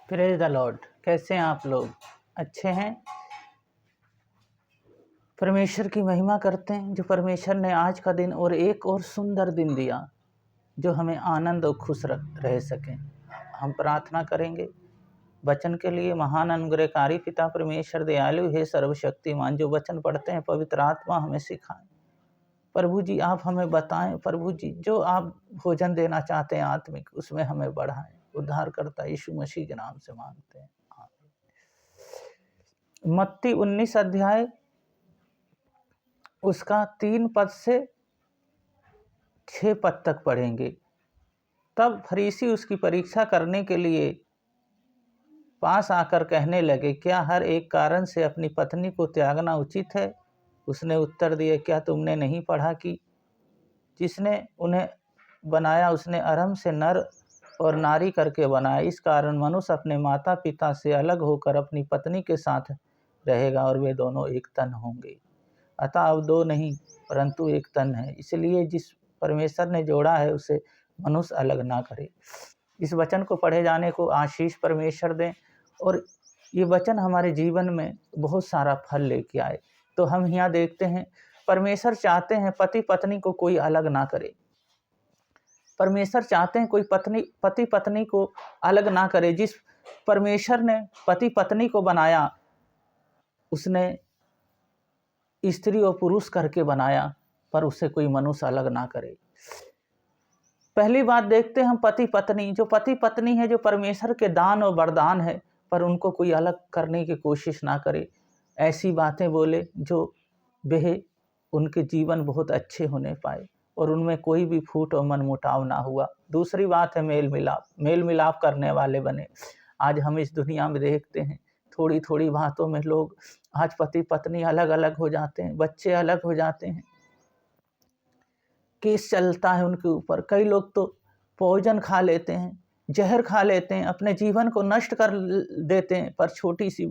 Praise the Lord. कैसे हैं आप लोग? अच्छे हैं? परमेश्वर की महिमा करते हैं जो परमेश्वर ने आज का दिन और एक और सुंदर दिन दिया जो हमें आनंद और खुश रह सकें। हम प्रार्थना करेंगे वचन के लिए। महान अनुग्रहकारी पिता परमेश्वर दयालु है सर्वशक्तिमान, जो वचन पढ़ते हैं पवित्र आत्मा हमें सिखाएं। प्रभु जी आप हमें बताएं, प्रभु जी जो आप भोजन देना चाहते हैं आत्मिक, उसमें हमें बढ़ाएं। उद्धारकर्ता यीशु मसीह के नाम से मांगते हैं, आमीन। मत्ती 19 अध्याय उसका 3 पद से 6 पद तक पढ़ेंगे। तब फरीसी उसकी परीक्षा करने के लिए पास आकर कहने लगे, क्या हर एक कारण से अपनी पत्नी को त्यागना उचित है? उसने उत्तर दिया, क्या तुमने नहीं पढ़ा कि जिसने उन्हें बनाया उसने आरंभ से नर और नारी करके बनाया। इस कारण मनुष्य अपने माता पिता से अलग होकर अपनी पत्नी के साथ रहेगा और वे दोनों एक तन होंगे। अतः अब दो नहीं परंतु एक तन है। इसलिए जिस परमेश्वर ने जोड़ा है उसे मनुष्य अलग ना करे। इस वचन को पढ़े जाने को आशीष परमेश्वर दें और ये वचन हमारे जीवन में बहुत सारा फल लेके आए। तो हम यहाँ देखते हैं परमेश्वर चाहते हैं पति पत्नी को कोई अलग ना करे। परमेश्वर चाहते हैं कोई पति पत्नी को अलग ना करे। जिस परमेश्वर ने पति पत्नी को बनाया उसने स्त्री और पुरुष करके बनाया, पर उससे कोई मनुष्य अलग ना करे। पहली बात देखते हैं हम पति पत्नी। जो पति पत्नी है जो परमेश्वर के दान और वरदान है, पर उनको कोई अलग करने की कोशिश ना करे। ऐसी बातें बोले जो वे उनके जीवन बहुत अच्छे होने पाए और उनमें कोई भी फूट और मनमुटाव ना हुआ। दूसरी बात है मेल मिलाप करने वाले बने। आज हम इस दुनिया में देखते हैं थोड़ी थोड़ी बातों में लोग आज पति पत्नी अलग अलग हो जाते हैं, बच्चे अलग हो जाते हैं, केस चलता है उनके ऊपर। कई लोग तो पॉइजन खा लेते हैं, जहर खा लेते हैं, अपने जीवन को नष्ट कर देते हैं। पर छोटी सी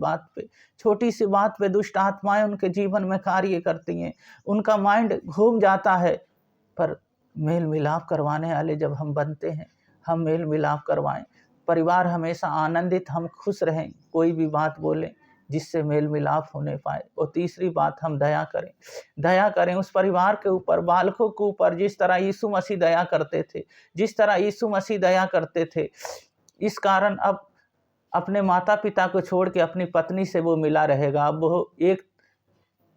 बात पे दुष्ट आत्माएं उनके जीवन में कार्य करती हैं, उनका माइंड घूम जाता है। पर मेल मिलाप करवाने वाले जब हम बनते हैं, हम मेल मिलाप करवाएं, परिवार हमेशा आनंदित, हम खुश रहें, कोई भी बात बोलें जिससे मेल मिलाप होने पाए। और तीसरी बात हम दया करें उस परिवार के ऊपर, बालकों के ऊपर, जिस तरह यीशु मसीह दया करते थे। इस कारण अब अपने माता पिता को छोड़ के अपनी पत्नी से वो मिला रहेगा। अब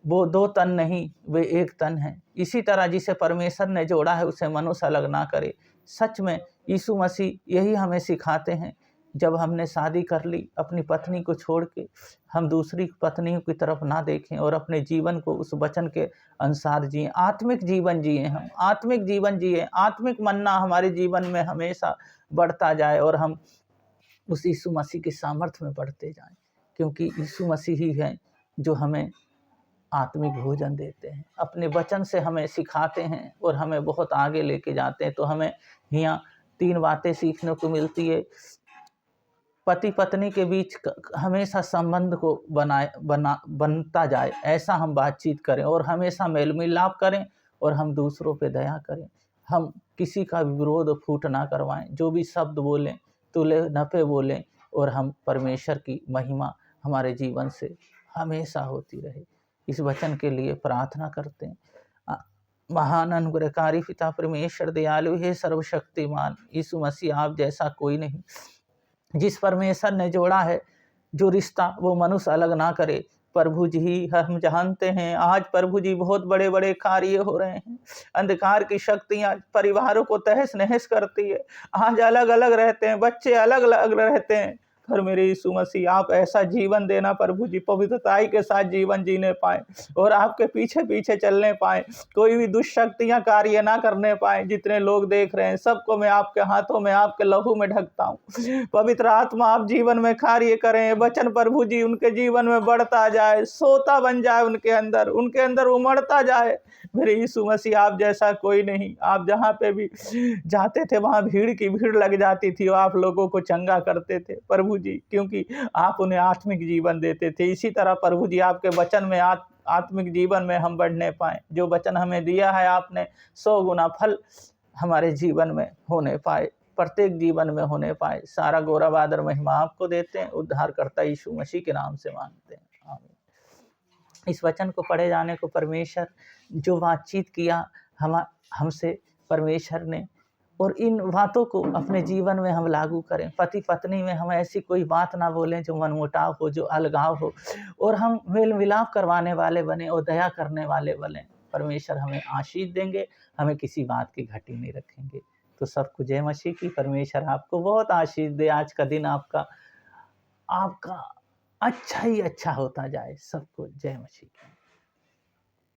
वो दो तन नहीं, वे एक तन है। इसी तरह जिसे परमेश्वर ने जोड़ा है उसे मनुष्य अलग ना करे। सच में यीशु मसीह यही हमें सिखाते हैं। जब हमने शादी कर ली, अपनी पत्नी को छोड़ के हम दूसरी पत्नियों की तरफ ना देखें और अपने जीवन को उस वचन के अनुसार जिए, आत्मिक जीवन जिए। आत्मिक मन्ना हमारे जीवन में हमेशा बढ़ता जाए और हम उस यीशु मसीह की सामर्थ्य में बढ़ते जाएं, क्योंकि यीशु मसीह ही है जो हमें आत्मिक भोजन देते हैं, अपने वचन से हमें सिखाते हैं और हमें बहुत आगे लेके जाते हैं। तो हमें यहाँ 3 बातें सीखने को मिलती है। पति पत्नी के बीच हमेशा संबंध को बनता जाए, ऐसा हम बातचीत करें और हमेशा मेल मिलाप करें और हम दूसरों पे दया करें। हम किसी का विरोध फूट ना करवाएं, जो भी शब्द बोलें तुले नफे बोलें, और हम परमेश्वर की महिमा हमारे जीवन से हमेशा होती रहे। इस वचन के लिए प्रार्थना करते हैं। महान अनुग्रहकारी पिता परमेश्वर दयालु है सर्वशक्तिमान, यीशु मसीह आप जैसा कोई नहीं। जिस परमेश्वर ने जोड़ा है जो रिश्ता, वो मनुष्य अलग ना करे। प्रभु जी हम जानते हैं आज प्रभु जी बहुत बड़े बड़े कार्य हो रहे हैं। अंधकार की शक्तियां परिवारों को तहस नहस करती है। आज अलग अलग रहते हैं, बच्चे अलग अलग रहते हैं। पर मेरे यीशु मसीह आप ऐसा जीवन देना प्रभु जी, पवित्रताई के साथ जीवन जीने पाए और आपके पीछे पीछे चलने पाए, कोई भी दुष्शक्तियां कार्य ना करने पाए। जितने लोग देख रहे हैं सबको मैं आपके हाथों में, आपके लहू में ढकता हूँ। पवित्र आत्मा आप जीवन में कार्य करें, वचन प्रभु जी उनके जीवन में बढ़ता जाए, सोता बन जाए, उनके अंदर उमड़ता जाए। मेरे यीशु मसीह आप जैसा कोई नहीं। आप जहाँ पे भी जाते थे वहाँ भीड़ की भीड़ लग जाती थी और आप लोगों को चंगा करते थे प्रभु जी, क्योंकि आप उन्हें आत्मिक जीवन देते थे। इसी तरह प्रभु जी आपके वचन में आत्मिक जीवन में हम बढ़ने पाएं। जो वचन हमें दिया है आपने 100 गुना फल हमारे जीवन में होने पाए। प्रत्येक जीवन में होने पाए। सारा गौरव आदर महिमा आपको देते हैं, उद्धारकर्ता यीशु मसीह के नाम से मांगते हैं, आमीन। इस वचन को पढ़े जाने को परमेश्वर जो बातचीत किया हमसे परमेश्वर ने, और इन बातों को अपने जीवन में हम लागू करें। पति पत्नी में हम ऐसी कोई बात ना बोलें जो मनमुटाव हो, जो अलगाव हो, और हम मेल मिलाप करवाने वाले बने और दया करने वाले बने। परमेश्वर हमें आशीष देंगे, हमें किसी बात की घटी नहीं रखेंगे। तो सबको जय मसीह की। परमेश्वर आपको बहुत आशीष दे। आज का दिन आपका अच्छा ही अच्छा होता जाए। सबको जय मसीह की।